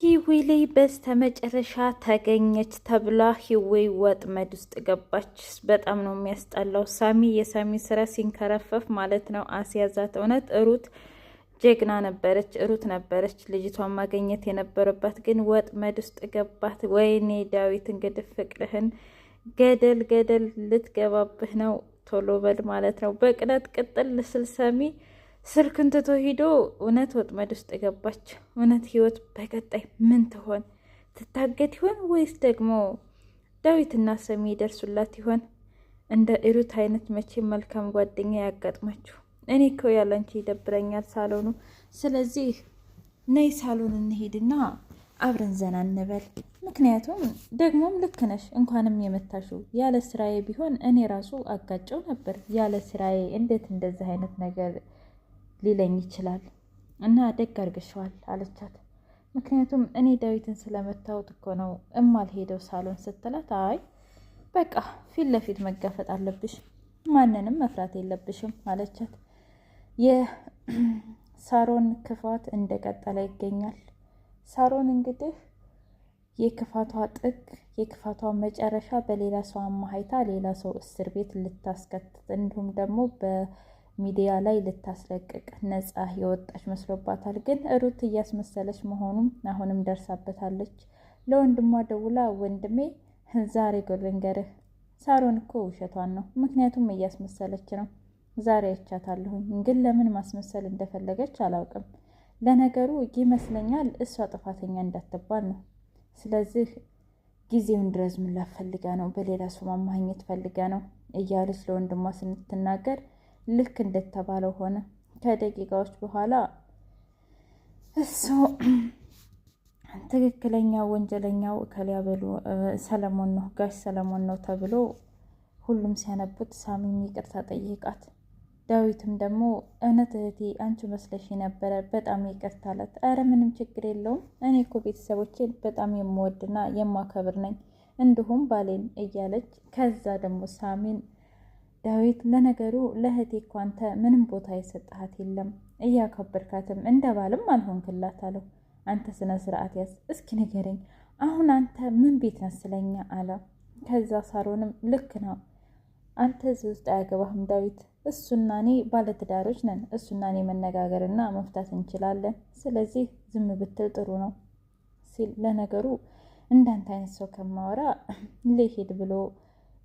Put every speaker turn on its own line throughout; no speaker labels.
ሂዊሌ በስተመጨረሻ ተገኘች ተብላ ሂዊ ወጥመድ ውስጥ ገባች። በጣም ነው የሚያስጠላው። የሳሚ ስራ ሲንከረፈፍ ማለት ነው። አስያዛት። እውነት ሩት ጀግና ነበረች። ሩት ነበረች ልጅቷን ማግኘት የነበረባት፣ ግን ወጥመድ ውስጥ ገባት። ወይኔ ዳዊት እንግዲህ ፍቅርህን ገደል ልትገባብህ ነው። ቶሎ በል ማለት ነው። በቅናት ቅጥል ስል ሰሚ ስልክን ትቶ ሂዶ እውነት ወጥመድ ውስጥ ገባች። እውነት ህይወት በቀጣይ ምን ትሆን? ትታገት ይሆን ወይስ ደግሞ ዳዊትና ሰሚ ይደርሱላት ይሆን? እንደ ሩት አይነት መቼም መልካም ጓደኛ ያጋጥማችሁ። እኔ እኮ ያላንቺ ይደብረኛል ሳሎኑ። ስለዚህ ነይ ሳሎን እንሄድና አብረን ዘና እንበል። ምክንያቱም ደግሞም ልክ ነሽ፣ እንኳንም የመታሹ ያለ ስራዬ ቢሆን እኔ ራሱ አጋጨው ነበር። ያለ ስራዬ እንዴት እንደዚህ አይነት ነገር ሊለኝ ይችላል? እና ደግ አድርገሽዋል አለቻት። ምክንያቱም እኔ ዳዊትን ስለመታወት እኮ ነው እማልሄደው ሳሎን ስትላት፣ አይ በቃ ፊት ለፊት መጋፈጥ አለብሽ፣ ማንንም መፍራት የለብሽም አለቻት። የሳሮን ክፋት እንደቀጠለ ይገኛል። ሳሮን እንግዲህ የክፋቷ ጥግ የክፋቷ መጨረሻ በሌላ ሰው አማሃይታ ሌላ ሰው እስር ቤት ልታስከትት እንዲሁም ደግሞ በሚዲያ ላይ ልታስለቅቅ ነጻ የወጣች መስሎባታል። ግን ሩት እያስመሰለች መሆኑም አሁንም ደርሳበታለች። ለወንድሟ ደውላ ወንድሜ ዛሬ ጎልንገርህ ሳሮን እኮ ውሸቷን ነው፣ ምክንያቱም እያስመሰለች ነው። ዛሬ አይቻታለሁኝ፣ ግን ለምን ማስመሰል እንደፈለገች አላውቅም። ለነገሩ ይመስለኛል እሷ ጥፋተኛ እንዳትባል ነው። ስለዚህ ጊዜውን ድረስ ምን ላፈልጋ ነው፣ በሌላ ሰው ማማኘት ፈልጋ ነው እያለች ለወንድሟ ስትናገር ልክ እንደተባለው ሆነ። ከደቂቃዎች በኋላ እሱ ትክክለኛ ወንጀለኛው ከሊያበሉ ሰለሞን ነው፣ ጋሽ ሰለሞን ነው ተብሎ ሁሉም ሲያነቡት ሳሚም ይቅርታ ጠይቃት። ዳዊትም ደግሞ እውነት እህቴ አንቺ መስለሽ ነበረ፣ በጣም ይቅርታ አላት። አረ ምንም ችግር የለውም፣ እኔ እኮ ቤተሰቦቼን በጣም የምወድና የማከብር ነኝ፣ እንዲሁም ባሌን እያለች ከዛ ደግሞ ሳሚን ዳዊት ለነገሩ ለእህቴ እኮ አንተ ምንም ቦታ የሰጠሃት የለም፣ እያከበርካትም እንደ ባልም አልሆንክላት አለው። አንተ ስነ ስርዓት ያዝ፣ እስኪ ንገረኝ አሁን አንተ ምን ቤት ነስለኛ አለ። ከዛ ሳሮንም ልክ ነው አንተ እዚህ ውስጥ አያገባህም ዳዊት፣ እሱና እኔ ባለትዳሮች ነን፣ እሱና እኔ መነጋገርና መፍታት እንችላለን፣ ስለዚህ ዝም ብትል ጥሩ ነው ሲል፣ ለነገሩ እንዳንተ አይነት ሰው ከማወራ ልሄድ ብሎ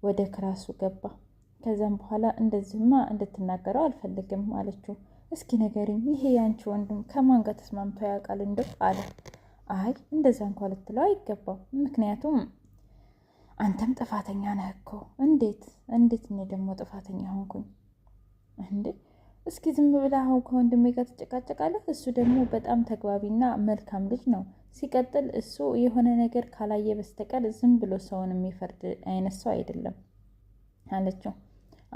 ወደ ክላሱ ገባ። ከዛም በኋላ እንደዚህማ እንድትናገረው አልፈልግም አለችው። እስኪ ንገሪኝ ይሄ ያንቺ ወንድም ከማን ጋር ተስማምቶ ያውቃል እንደው አለ። አይ እንደዛ እንኳ ልትለው አይገባም፣ ምክንያቱም አንተም ጥፋተኛ ነህ እኮ። እንዴት እኔ ደግሞ ጥፋተኛ ሆንኩኝ እንዴ? እስኪ ዝም ብለህ አሁን ከወንድሜ ጋር ትጨቃጨቃለህ? እሱ ደግሞ በጣም ተግባቢና መልካም ልጅ ነው። ሲቀጥል እሱ የሆነ ነገር ካላየ በስተቀር ዝም ብሎ ሰውን የሚፈርድ አይነት ሰው አይደለም አለችው።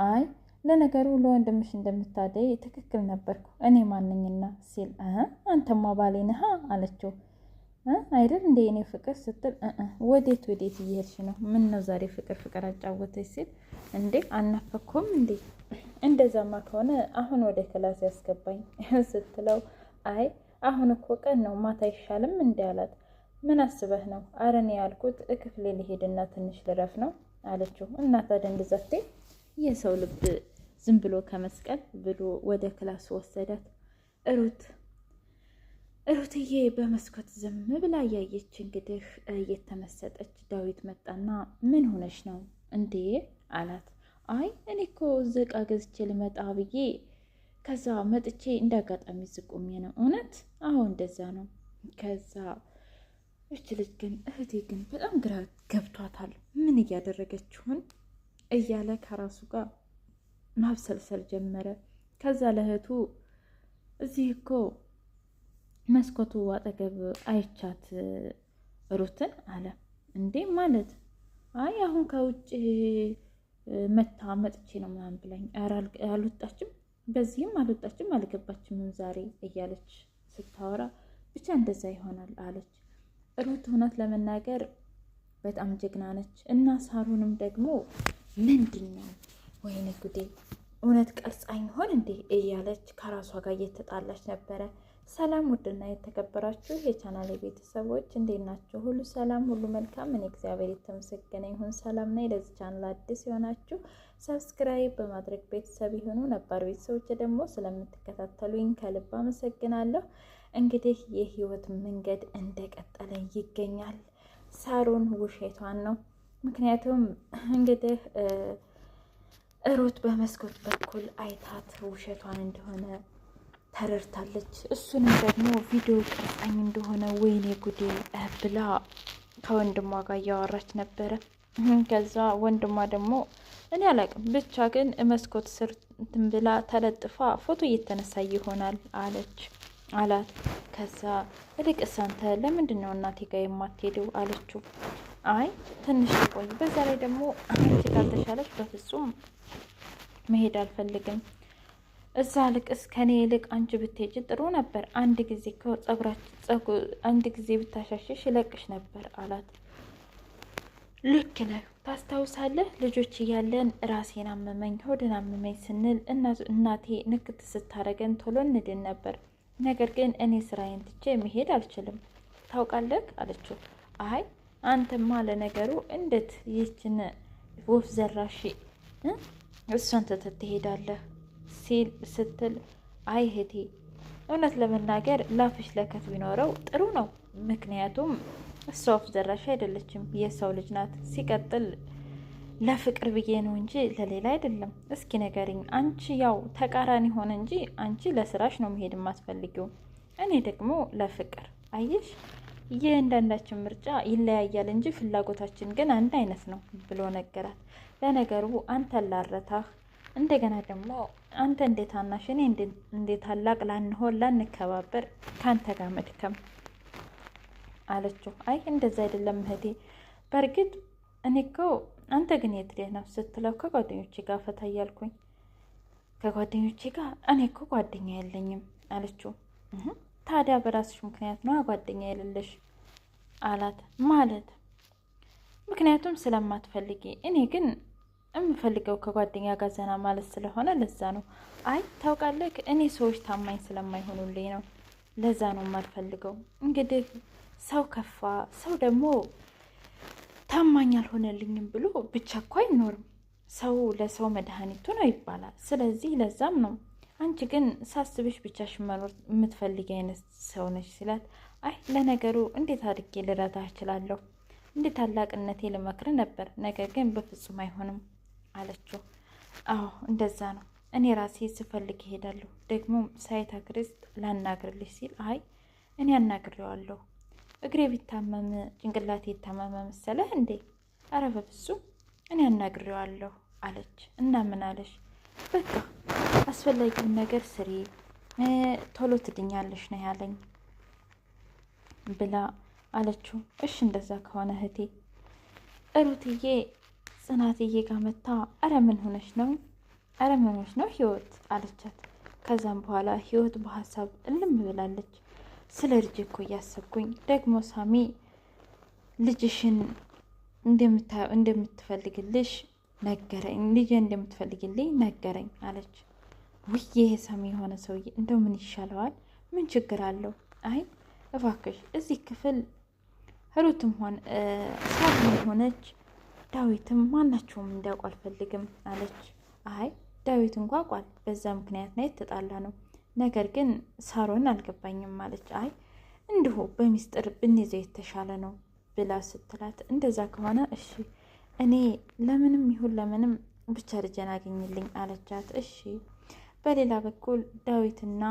አይ ለነገሩ ለወንድምሽ እንደምታደይ ትክክል ነበርኩ፣ እኔ ማንኝና ሲል አንተማ ባሌ ነህ አለችው። አይደል እንደ እኔ ፍቅር ስትል ወዴት እየሄድሽ ነው? ምን ነው ዛሬ ፍቅር አጫወተች ሲል፣ እንዴ አናፈኩም እንዴ? እንደዛማ ከሆነ አሁን ወደ ክላስ ያስገባኝ ስትለው፣ አይ አሁን እኮ ቀን ነው ማታ አይሻልም እንዴ አላት። ምን አስበህ ነው? አረ እኔ ያልኩት ክፍሌ ልሄድና ትንሽ ልረፍ ነው አለችው። እና ታዲያ እንደዛቴ የሰው ልብ ዝም ብሎ ከመስቀል ብሎ ወደ ክላስ ወሰዳት። ሩትዬ በመስኮት ዝም ብላ እያየች እንግዲህ እየተመሰጠች ዳዊት መጣና ምን ሆነሽ ነው እንዴ አላት። አይ እኔ እኮ እቃ ገዝቼ ልመጣ ብዬ ከዛ መጥቼ እንዳጋጣሚ ዝቁሜ ነው። እውነት? አዎ እንደዛ ነው። ከዛ እች ልጅ ግን እህቴ ግን በጣም ግራ ገብቷታል፣ ምን እያደረገችውን እያለ ከራሱ ጋር ማብሰልሰል ጀመረ። ከዛ ለእህቱ እዚህ እኮ መስኮቱ አጠገብ አይቻት ሩትን አለ። እንዴ ማለት? አይ አሁን ከውጭ መጥቼ ነው ምናምን ብላኝ፣ አልወጣችም፣ በዚህም አልወጣችም፣ አልገባችም ዛሬ እያለች ስታወራ ብቻ እንደዛ ይሆናል አለች ሩት። እውነት ለመናገር በጣም ጀግና ነች። እና ሳሩንም ደግሞ ምንድን ነው ወይኔ ጉዴ እውነት ቀርጻኝ ሆን እንዴ እያለች ከራሷ ጋር እየተጣላች ነበረ። ሰላም ውድና የተከበራችሁ የቻናል ቤተሰቦች እንዴት ናችሁ? ሁሉ ሰላም፣ ሁሉ መልካም። እኔ እግዚአብሔር የተመሰገነ ይሁን ሰላም ነኝ። ለዚህ ቻናል አዲስ የሆናችሁ ሰብስክራይብ በማድረግ ቤተሰብ ይሁኑ። ነባር ቤተሰቦች ደግሞ ስለምትከታተሉኝ ከልብ አመሰግናለሁ። እንግዲህ የህይወት መንገድ እንደቀጠለ ይገኛል። ሳሮን ውሸቷን ነው። ምክንያቱም እንግዲህ ሩት በመስኮት በኩል አይታት ውሸቷን እንደሆነ ተረድታለች። እሱንም ደግሞ ቪዲዮ ቀርጻኝ እንደሆነ ወይኔ ጉዴ ብላ ከወንድሟ ጋር እያወራች ነበረ። ከዛ ወንድሟ ደግሞ እኔ አላቅም ብቻ ግን መስኮት ስር እንትን ብላ ተለጥፋ ፎቶ እየተነሳ ይሆናል አላት። ከዛ እልቅስ አንተ ለምንድን ነው እናቴ ጋር የማትሄደው አለችው። አይ ትንሽ ቆይ፣ በዛ ላይ ደግሞ አንቺ ካልተሻለች በፍጹም መሄድ አልፈልግም። እዛ ልቅስ ከኔ ይልቅ አንቺ ብትሄጂ ጥሩ ነበር። አንድ ጊዜ ብታሻሽሽ ይለቅሽ ነበር አላት። ልክ ነህ። ታስታውሳለህ? ልጆች እያለን ራሴን አመመኝ፣ ሆድን አመመኝ ስንል እናቴ ንክት ስታረገን ቶሎ እንድን ነበር። ነገር ግን እኔ ስራዬን ትቼ መሄድ አልችልም ታውቃለህ አለችው። አይ አንተማ ለነገሩ እንዴት ይህችን ወፍ ዘራሽ እሷን ትተህ ትሄዳለህ ስትል አይ እህቴ እውነት ለመናገር ላፍሽ ለከት ቢኖረው ጥሩ ነው። ምክንያቱም እሷ ወፍ ዘራሽ አይደለችም፣ የሰው ልጅ ናት። ሲቀጥል ለፍቅር ብዬ ነው እንጂ ለሌላ አይደለም። እስኪ ንገሪኝ፣ አንቺ ያው ተቃራኒ ሆነ እንጂ አንቺ ለስራሽ ነው መሄድ የማትፈልጊው፣ እኔ ደግሞ ለፍቅር። አየሽ የእያንዳንዳችን ምርጫ ይለያያል እንጂ ፍላጎታችን ግን አንድ አይነት ነው ብሎ ነገራት። ለነገሩ አንተ ላረታህ እንደገና ደግሞ አንተ እንዴት አናሽ እኔ እንዴት ታላቅ ላንሆን ላንከባበር ካንተ ጋር መድከም አለችው። አይ እንደዛ አይደለም እህቴ፣ በእርግጥ እኔ እኮ አንተ ግን የት ሄደህ ነው ስትለው ከጓደኞቼ ጋር ፈታ እያልኩኝ። ከጓደኞቼ ጋር? እኔ እኮ ጓደኛ የለኝም አለችው። ታዲያ በራስሽ ምክንያት ነው ጓደኛ የሌለሽ አላት። ማለት? ምክንያቱም ስለማትፈልጊ፣ እኔ ግን የምፈልገው ከጓደኛ ጋር ዘና ማለት ስለሆነ ለዛ ነው። አይ ታውቃለህ፣ እኔ ሰዎች ታማኝ ስለማይሆኑልኝ ነው፣ ለዛ ነው የማልፈልገው። እንግዲህ ሰው ከፋ፣ ሰው ደግሞ ታማኝ አልሆነልኝም ብሎ ብቻ እኮ አይኖርም። ሰው ለሰው መድኃኒቱ ነው ይባላል። ስለዚህ ለዛም ነው። አንቺ ግን ሳስብሽ ብቻሽን መኖር የምትፈልጊ አይነት ሰው ነች ሲላት፣ አይ ለነገሩ እንዴት አድርጌ ልረዳህ እችላለሁ? እንደ ታላቅነቴ ልመክር ነበር፣ ነገር ግን በፍጹም አይሆንም አለችው። አዎ እንደዛ ነው። እኔ ራሴ ስፈልግ እሄዳለሁ። ደግሞ ሳይታ ክርስት ላናግርልሽ ሲል አይ እኔ አናግሬዋለሁ። እግሬ ቢታመም ጭንቅላቴ የታመመ መሰለህ እንዴ? አረ በፍጹም እኔ አናግሬዋለሁ አለች። እና ምን አለሽ? በቃ አስፈላጊውን ነገር ስሪ፣ ቶሎ ትድኛለሽ ነው ያለኝ ብላ አለችው። እሺ እንደዛ ከሆነ እህቴ ሩትዬ ጽናትዬ ጋር መታ አረ ምን ሆነሽ ነው? አረ ምን ሆነሽ ነው ህይወት አለቻት። ከዛም በኋላ ህይወት በሀሳብ እልም ብላለች። ስለ ልጅ እኮ እያሰብኩኝ ደግሞ ሳሚ ልጅሽን እንደምትፈልግልሽ ነገረኝ፣ ልጄ እንደምትፈልግልኝ ነገረኝ አለች። ውይ ይሄ ሳሚ የሆነ ሰውዬ እንደው ምን ይሻለዋል? ምን ችግር አለው? አይ እባክሽ እዚህ ክፍል ሩትም ሆነ ሳትም ሆነች ዳዊትም ማናቸውም እንዲያውቁ አልፈልግም አለች። አይ ዳዊት እንኳ ቋል፣ በዛ ምክንያት ነው የተጣላ ነው። ነገር ግን ሳሮን አልገባኝም አለች። አይ እንዲሁ በሚስጥር ብንይዘው የተሻለ ነው ብላ ስትላት፣ እንደዛ ከሆነ እሺ እኔ ለምንም ይሁን ለምንም ብቻ ልጄን አገኝልኝ አለቻት። እሺ። በሌላ በኩል ዳዊትና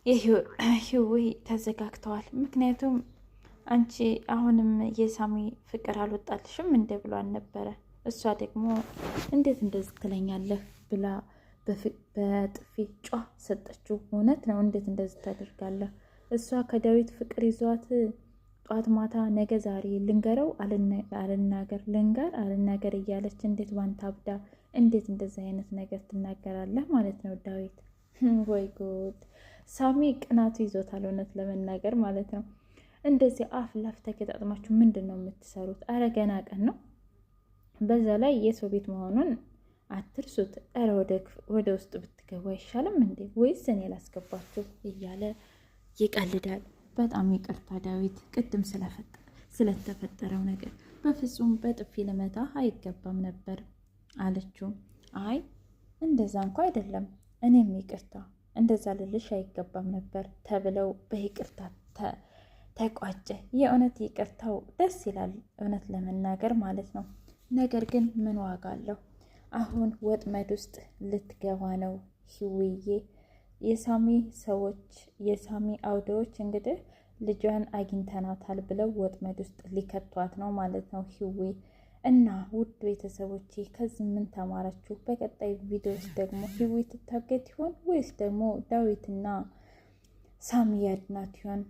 የህዊ ተዘጋግተዋል። ምክንያቱም አንቺ አሁንም የሳሚ ፍቅር አልወጣልሽም እንደ ብሏን ነበረ። እሷ ደግሞ እንዴት እንደዚህ ትለኛለህ ብላ በጥፊ ጯ ሰጠችው። እውነት ነው፣ እንዴት እንደዚህ ታደርጋለህ? እሷ ከዳዊት ፍቅር ይዟት ጧት ማታ ነገ ዛሬ ልንገረው አልናገር እያለች እንዴት ባንታ አብዳ እንዴት እንደዚህ አይነት ነገር ትናገራለህ ማለት ነው ዳዊት። ወይ ጉድ! ሳሚ ቅናቱ ይዞታል እውነት ለመናገር ማለት ነው። እንደዚህ አፍ ላፍ ተገጣጥማችሁ ምንድን ነው የምትሰሩት? አረ ገና ቀን ነው። በዛ ላይ የሰው ቤት መሆኑን አትርሱት። ኧረ ወደ ውስጥ ብትገቡ አይሻልም እንዴ? ወይስ እኔ ላስገባችሁ እያለ ይቀልዳል። በጣም ይቅርታ ዳዊት፣ ቅድም ስለተፈጠረው ነገር በፍጹም በጥፊ ልመታ አይገባም ነበር አለችው። አይ እንደዛ እንኳ አይደለም፣ እኔም ይቅርታ እንደዛ ልልሽ አይገባም ነበር ተብለው በይቅርታ ተቋጨ። የእውነት ይቅርታው ደስ ይላል፣ እውነት ለመናገር ማለት ነው። ነገር ግን ምን ዋጋ አለው? አሁን ወጥመድ ውስጥ ልትገባ ነው ህውዬ። የሳሚ ሰዎች የሳሚ አውዴዎች እንግዲህ ልጇን አግኝተናታል ብለው ወጥመድ ውስጥ ሊከቷት ነው ማለት ነው ህዌ። እና ውድ ቤተሰቦቼ ከዚህ ምን ተማራችሁ? በቀጣይ ቪዲዮስ ደግሞ ህዌ ትታገት ይሆን ወይስ ደግሞ ዳዊትና ሳሚ ያድናት ይሆን?